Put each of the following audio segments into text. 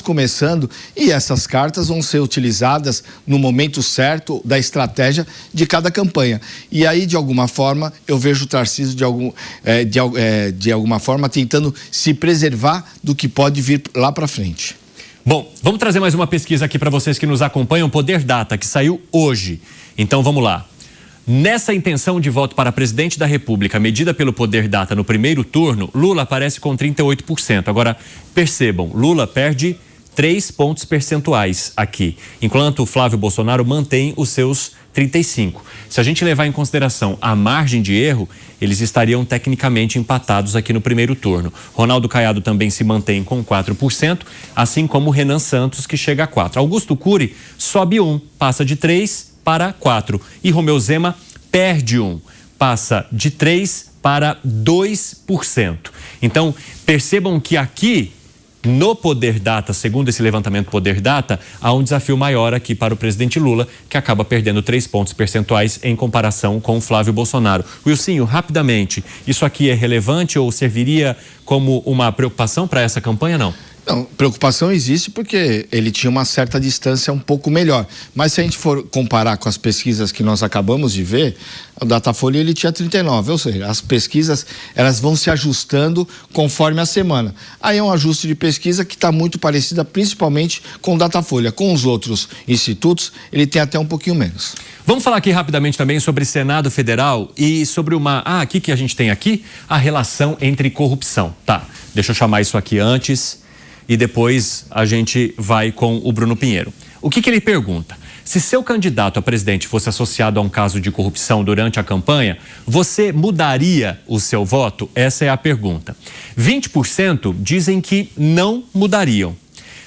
começando e essas cartas vão ser utilizadas no momento certo da estratégia de cada campanha. E aí, de alguma forma, eu vejo o Tarcísio de alguma forma tentando se preservar do que pode vir lá para frente. Bom, vamos trazer mais uma pesquisa aqui para vocês que nos acompanham, Poder Data, que saiu hoje. Então vamos lá. Nessa intenção de voto para presidente da República, medida pelo Poder Data no primeiro turno, Lula aparece com 38%. Agora, percebam, Lula perde 3 pontos percentuais aqui, enquanto o Flávio Bolsonaro mantém os seus 35%. Se a gente levar em consideração a margem de erro, eles estariam tecnicamente empatados aqui no primeiro turno. Ronaldo Caiado também se mantém com 4%, assim como Renan Santos, que chega a 4%. Augusto Cury sobe 1%, passa de 3% para 4%. E Romeu Zema perde 1%, passa de 3% para 2%. Então, percebam que aqui, no Poder Data, segundo esse levantamento Poder Data, há um desafio maior aqui para o presidente Lula, que acaba perdendo 3 pontos percentuais em comparação com o Flávio Bolsonaro. Wilsinho, rapidamente, isso aqui é relevante ou serviria como uma preocupação para essa campanha, não? Não, preocupação existe porque ele tinha uma certa distância um pouco melhor. Mas se a gente for comparar com as pesquisas que nós acabamos de ver, o Datafolha ele tinha 39%, ou seja, as pesquisas elas vão se ajustando conforme a semana. Aí é um ajuste de pesquisa que está muito parecida principalmente com o Datafolha. Com os outros institutos, ele tem até um pouquinho menos. Vamos falar aqui rapidamente também sobre Senado Federal e sobre aqui que a gente tem aqui, a relação entre corrupção. Tá, deixa eu chamar isso aqui antes e depois a gente vai com o Bruno Pinheiro. O que ele pergunta? Se seu candidato a presidente fosse associado a um caso de corrupção durante a campanha, você mudaria o seu voto? Essa é a pergunta. 20% dizem que não mudariam.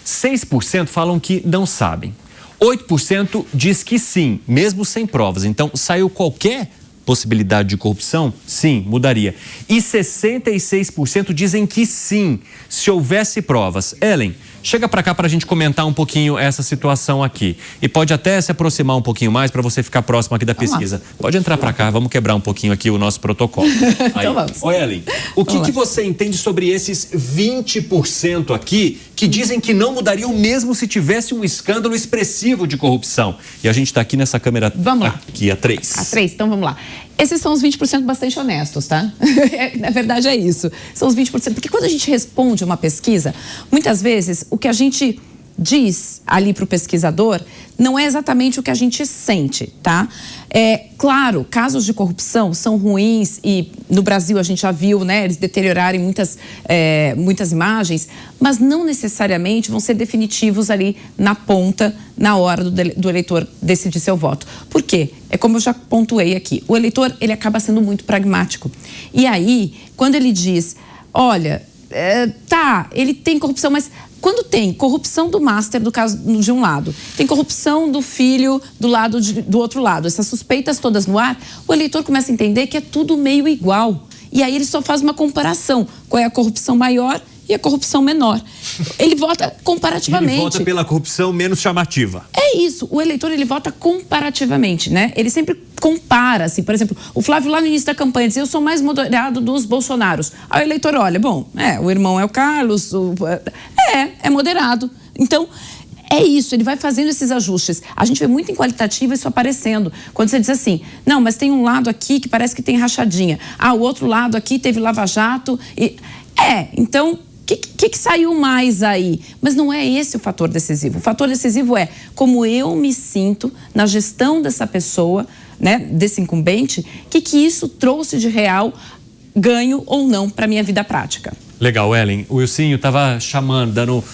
6% falam que não sabem. 8% diz que sim, mesmo sem provas. Então, saiu qualquer possibilidade de corrupção? Sim, mudaria. E 66% dizem que sim, se houvesse provas. Ellen, chega para cá para a gente comentar um pouquinho essa situação aqui. E pode até se aproximar um pouquinho mais para você ficar próximo aqui da pesquisa. Pode entrar para cá, vamos quebrar um pouquinho aqui o nosso protocolo. Então vamos. Ô Ellen, o que você entende sobre esses 20% aqui que dizem que não mudariam mesmo se tivesse um escândalo expressivo de corrupção? E a gente está aqui nessa câmera. Vamos lá. Aqui, a 3. A 3, então vamos lá. Esses são os 20% bastante honestos, tá? Na verdade é isso. São os 20%. Porque quando a gente responde uma pesquisa, muitas vezes o que a gente diz ali para o pesquisador não é exatamente o que a gente sente, tá? Claro, casos de corrupção são ruins e no Brasil a gente já viu, né, eles deteriorarem muitas imagens, mas não necessariamente vão ser definitivos ali na ponta, na hora do eleitor decidir seu voto. Por quê? É como eu já pontuei aqui, o eleitor ele acaba sendo muito pragmático. E aí, quando ele diz, olha, ele tem corrupção, mas quando tem corrupção do master, do caso de um lado, tem corrupção do filho do outro lado, essas suspeitas todas no ar, o eleitor começa a entender que é tudo meio igual. E aí ele só faz uma comparação. Qual é a corrupção maior e a corrupção menor? Ele vota comparativamente. Ele vota pela corrupção menos chamativa. É isso. O eleitor, ele vota comparativamente, né? Ele sempre compara, assim. Por exemplo, o Flávio lá no início da campanha dizia, eu sou mais moderado dos Bolsonaros. Aí o eleitor olha, bom, o irmão é o Carlos, é moderado. Então, é isso, ele vai fazendo esses ajustes. A gente vê muito em qualitativa isso aparecendo. Quando você diz assim, não, mas tem um lado aqui que parece que tem rachadinha. O outro lado aqui teve lava-jato. Então, o que saiu mais aí? Mas não é esse o fator decisivo. O fator decisivo é como eu me sinto na gestão dessa pessoa, né, desse incumbente, que isso trouxe de real ganho ou não para minha vida prática. Legal, Ellen. O Wilsinho estava chamando, dando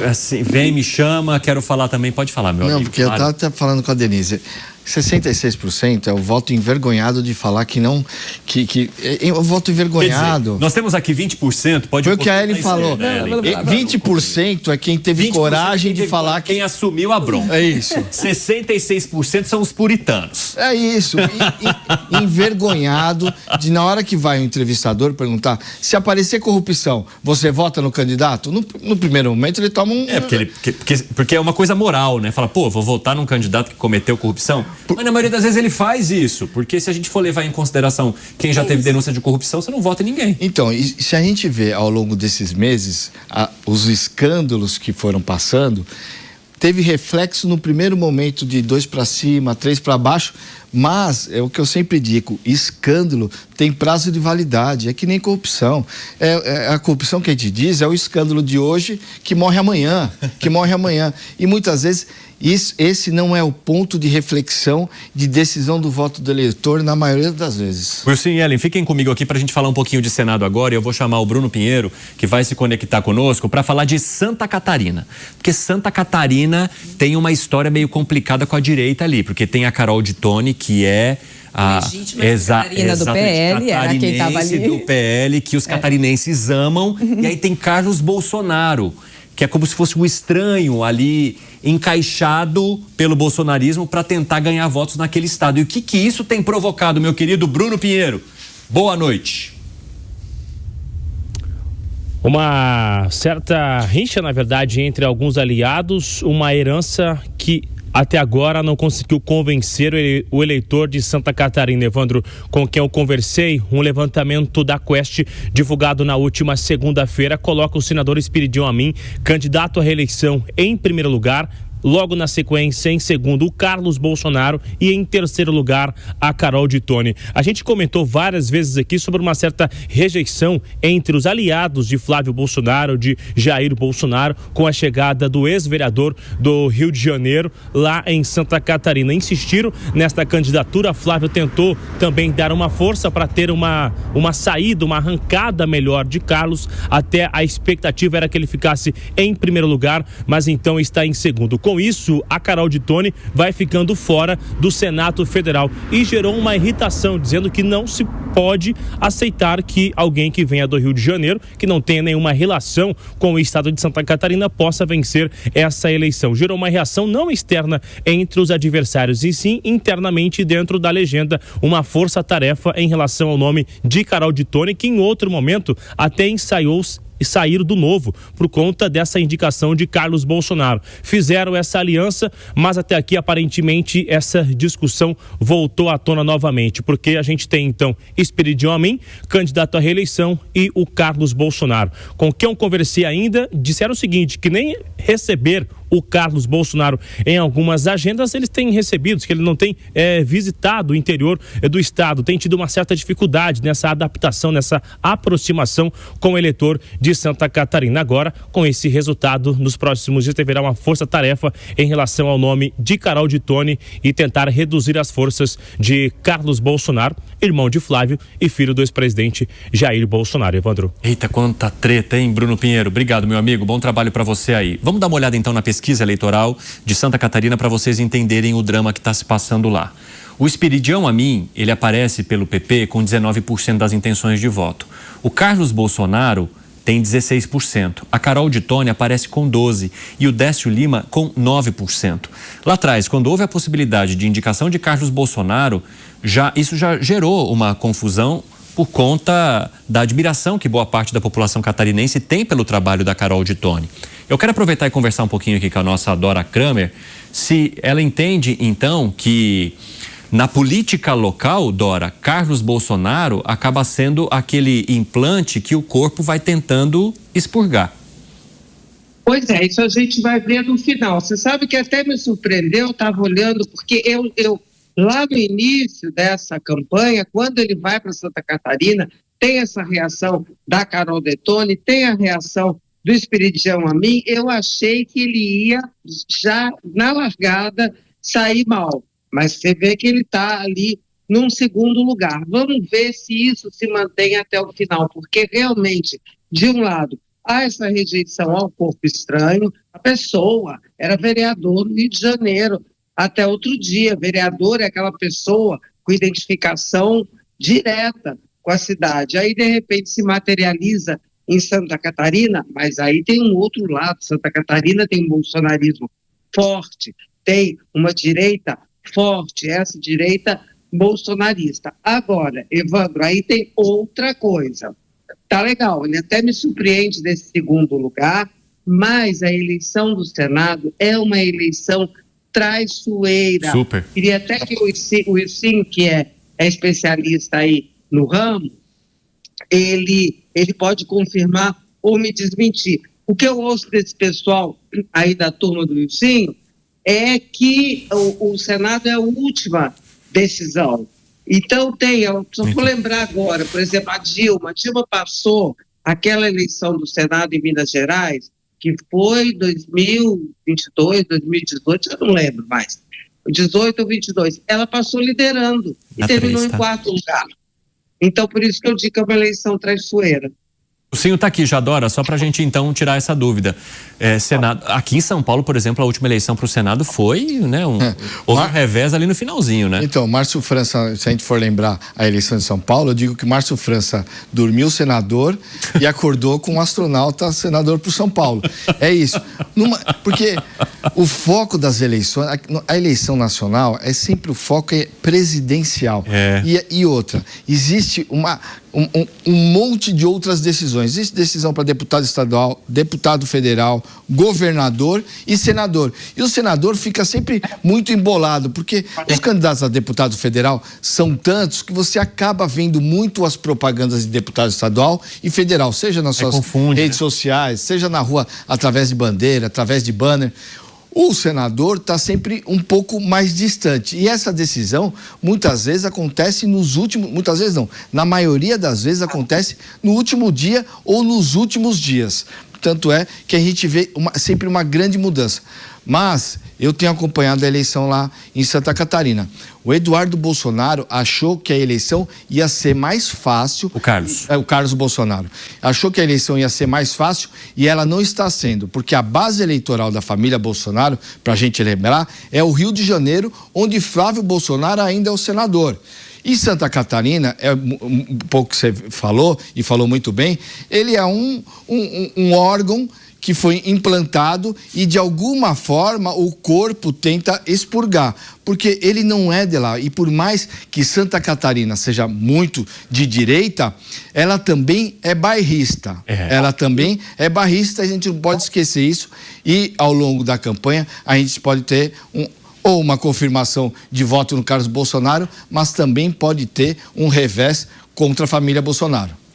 assim, vem, me chama, quero falar também. Pode falar, meu amigo. Não, porque claro. Eu estava falando com a Denise. 66% é o voto envergonhado de falar que não... É o voto envergonhado. Quer dizer, nós temos aqui 20%, pode... Foi o que a Ellen falou. 20% é quem teve coragem de falar... Quem assumiu a bronca. É isso. 66% são os puritanos. É isso. Envergonhado de, na hora que vai o entrevistador perguntar, se aparecer corrupção, você vota no candidato? No primeiro momento ele toma um... Porque é uma coisa moral, né? Fala, vou votar num candidato que cometeu corrupção. Mas na maioria das vezes ele faz isso, porque se a gente for levar em consideração quem já teve denúncia de corrupção, você não vota em ninguém. Então, e se a gente vê ao longo desses meses os escândalos que foram passando, teve reflexo no primeiro momento de 2 para cima, 3 para baixo, mas é o que eu sempre digo, escândalo tem prazo de validade, é que nem corrupção. A corrupção que a gente diz é o escândalo de hoje que morre amanhã, E muitas vezes esse não é o ponto de reflexão, de decisão do voto do eleitor na maioria das vezes. Wilson e Ellen, fiquem comigo aqui para a gente falar um pouquinho de Senado agora, e eu vou chamar o Bruno Pinheiro, que vai se conectar conosco, para falar de Santa Catarina. Porque Santa Catarina tem uma história meio complicada com a direita ali, porque tem a Carol de Tone, que é a Catarina do PL, era quem estava ali. do PL, que os catarinenses amam. E aí tem Carlos Bolsonaro, que é como se fosse um estranho ali, encaixado pelo bolsonarismo para tentar ganhar votos naquele estado. E o que isso tem provocado, meu querido Bruno Pinheiro? Boa noite. Uma certa rixa, na verdade, entre alguns aliados, uma herança que até agora não conseguiu convencer o eleitor de Santa Catarina. Evandro, com quem eu conversei, um levantamento da Quest divulgado na última segunda-feira coloca o senador Espiridião Amin, candidato à reeleição, em primeiro lugar. Logo na sequência, em segundo, o Carlos Bolsonaro e em terceiro lugar, a Carol de Tone. A gente comentou várias vezes aqui sobre uma certa rejeição entre os aliados de Flávio Bolsonaro, de Jair Bolsonaro, com a chegada do ex-vereador do Rio de Janeiro lá em Santa Catarina. Insistiram nesta candidatura. Flávio tentou também dar uma força para ter uma saída, uma arrancada melhor de Carlos. Até a expectativa era que ele ficasse em primeiro lugar, mas então está em segundo. Com isso, a Carol de Tone vai ficando fora do Senado Federal e gerou uma irritação, dizendo que não se pode aceitar que alguém que venha do Rio de Janeiro, que não tenha nenhuma relação com o estado de Santa Catarina, possa vencer essa eleição. Gerou uma reação não externa entre os adversários, e sim internamente dentro da legenda, uma força-tarefa em relação ao nome de Carol de Tone, que em outro momento até ensaiou e sair do Novo por conta dessa indicação de Carlos Bolsonaro. Fizeram essa aliança, mas até aqui aparentemente essa discussão voltou à tona novamente, porque a gente tem então Espiridião Amin, candidato à reeleição, e o Carlos Bolsonaro. Com quem eu conversei ainda, disseram o seguinte, que nem receber o Carlos Bolsonaro em algumas agendas eles têm recebido, que ele não tem visitado o interior do estado, tem tido uma certa dificuldade nessa adaptação, nessa aproximação com o eleitor de Santa Catarina. Agora, com esse resultado, nos próximos dias haverá uma força-tarefa em relação ao nome de Carol de Tone e tentar reduzir as forças de Carlos Bolsonaro, irmão de Flávio e filho do ex-presidente Jair Bolsonaro. Evandro. Eita, quanta treta, hein, Bruno Pinheiro? Obrigado, meu amigo. Bom trabalho para você aí. Vamos dar uma olhada então na pesquisa eleitoral de Santa Catarina para vocês entenderem o drama que está se passando lá. O Espiridião Amin, ele aparece pelo PP com 19% das intenções de voto. O Carlos Bolsonaro tem 16%. A Carol de Tone aparece com 12% e o Décio Lima com 9%. Lá atrás, quando houve a possibilidade de indicação de Carlos Bolsonaro, isso já gerou uma confusão por conta da admiração que boa parte da população catarinense tem pelo trabalho da Carol de Tone. Eu quero aproveitar e conversar um pouquinho aqui com a nossa Dora Kramer, se ela entende, então, que na política local, Dora, Carlos Bolsonaro acaba sendo aquele implante que o corpo vai tentando expurgar. Pois é, isso a gente vai ver no final. Você sabe que até me surpreendeu, eu estava olhando, porque eu lá no início dessa campanha, quando ele vai para Santa Catarina, tem essa reação da Carol de Tone, tem a reação do Espiridião Amin. Eu achei que ele ia já na largada sair mal, mas você vê que ele está ali num segundo lugar. Vamos ver se isso se mantém até o final, porque realmente, de um lado, há essa rejeição ao corpo estranho. A pessoa era vereador no Rio de Janeiro até outro dia. Vereador é aquela pessoa com identificação direta com a cidade. Aí, de repente, se materializa em Santa Catarina, mas aí tem um outro lado. Santa Catarina tem um bolsonarismo forte, tem uma direita forte, essa direita bolsonarista. Agora, Evandro, aí tem outra coisa. Tá legal, ele até me surpreende desse segundo lugar, mas a eleição do Senado é uma eleição traiçoeira. Super. Queria até que o Wilson, que é especialista aí no ramo, ele pode confirmar ou me desmentir. O que eu ouço desse pessoal aí da turma do Wilson é que o Senado é a última decisão. Então eu só vou lembrar agora, por exemplo, a Dilma passou aquela eleição do Senado em Minas Gerais, que foi 2022, 2018, eu não lembro mais, 18 ou 22, ela passou liderando e terminou em 4º lugar. Então, por isso que eu digo que é uma eleição traiçoeira. O senhor está aqui, Jadora, só para a gente então tirar essa dúvida. Senado, aqui em São Paulo, por exemplo, a última eleição para o Senado foi, né, houve um revés ali no finalzinho, né? Então, Márcio França, se a gente for lembrar a eleição de São Paulo, eu digo que Márcio França dormiu senador e acordou com um astronauta senador para o São Paulo. É isso. Porque o foco das eleições, a eleição nacional é sempre o foco presidencial. E outra, existe um monte de outras decisões. Existe decisão para deputado estadual, deputado federal, governador e senador. E o senador fica sempre muito embolado, porque os candidatos a deputado federal são tantos que você acaba vendo muito as propagandas de deputado estadual e federal, seja nas suas redes sociais, seja na rua através de bandeira, através de banner. O senador está sempre um pouco mais distante. E essa decisão, muitas vezes, acontece muitas vezes não, na maioria das vezes acontece no último dia ou nos últimos dias. Tanto é que a gente vê sempre uma grande mudança. Mas eu tenho acompanhado a eleição lá em Santa Catarina. O Eduardo Bolsonaro achou que a eleição ia ser mais fácil. O Carlos. O Carlos Bolsonaro. Achou que a eleição ia ser mais fácil e ela não está sendo, porque a base eleitoral da família Bolsonaro, para a gente lembrar, é o Rio de Janeiro, onde Flávio Bolsonaro ainda é o senador. E Santa Catarina, um pouco que você falou, e falou muito bem, ele é um órgão que foi implantado e, de alguma forma, o corpo tenta expurgar, porque ele não é de lá. E por mais que Santa Catarina seja muito de direita, ela também é bairrista. Ela também é bairrista, a gente não pode esquecer isso. E, ao longo da campanha, a gente pode ter ou uma confirmação de voto no Carlos Bolsonaro, mas também pode ter um revés contra a família Bolsonaro.